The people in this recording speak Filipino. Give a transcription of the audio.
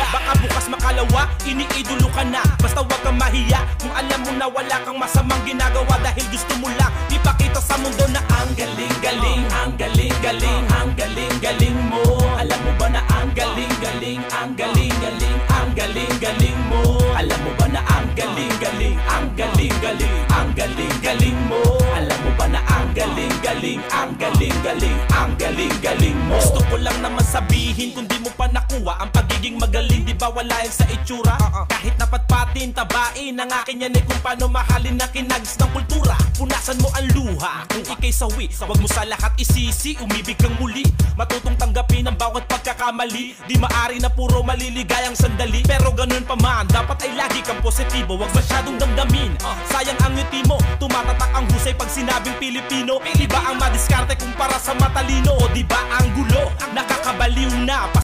wala. Baka bukas makalawa, iniidolo ka na. Basta wag kang mahiya kung alam mo na wala kang masamang ginagawa, dahil gusto mo lang ipakita sa mundo na ang galing-galing, ang galing-galing, ang galing-galing mo. Alam mo ba na ang galing-galing, ang galing-galing, ang galing-galing mo. Alam mo ba na ang galing-galing, ang galing-galing, ang galing-galing mo. Alam mo ba na ang galing-galing, ang galing-galing, ang galing-galing mo. Gusto ko lang naman sabihin, kung di mo pa nakuha ang pagiging magaling, di ba wala yan sa itsura? Kahit napatpatin, tabain ang akin yan, kung paano mahalin na kinags ng kultura. Punasan mo ang luha kung ikay sawi, wag mo sa lahat isisi, umibig kang muli. Matutong tanggapin ang bawat pagkakamali. Di maari na puro maliligayang sandali, pero ganun pa man, dapat ay lagi kang positibo, wag masyadong damdamin. Sayang ang ngiti mo, tumatatak ang husay pag sinabing Pilipino. Di ba ang madiskarte kumpara sa matalino? O di ba ang gulo, nakakabaliw na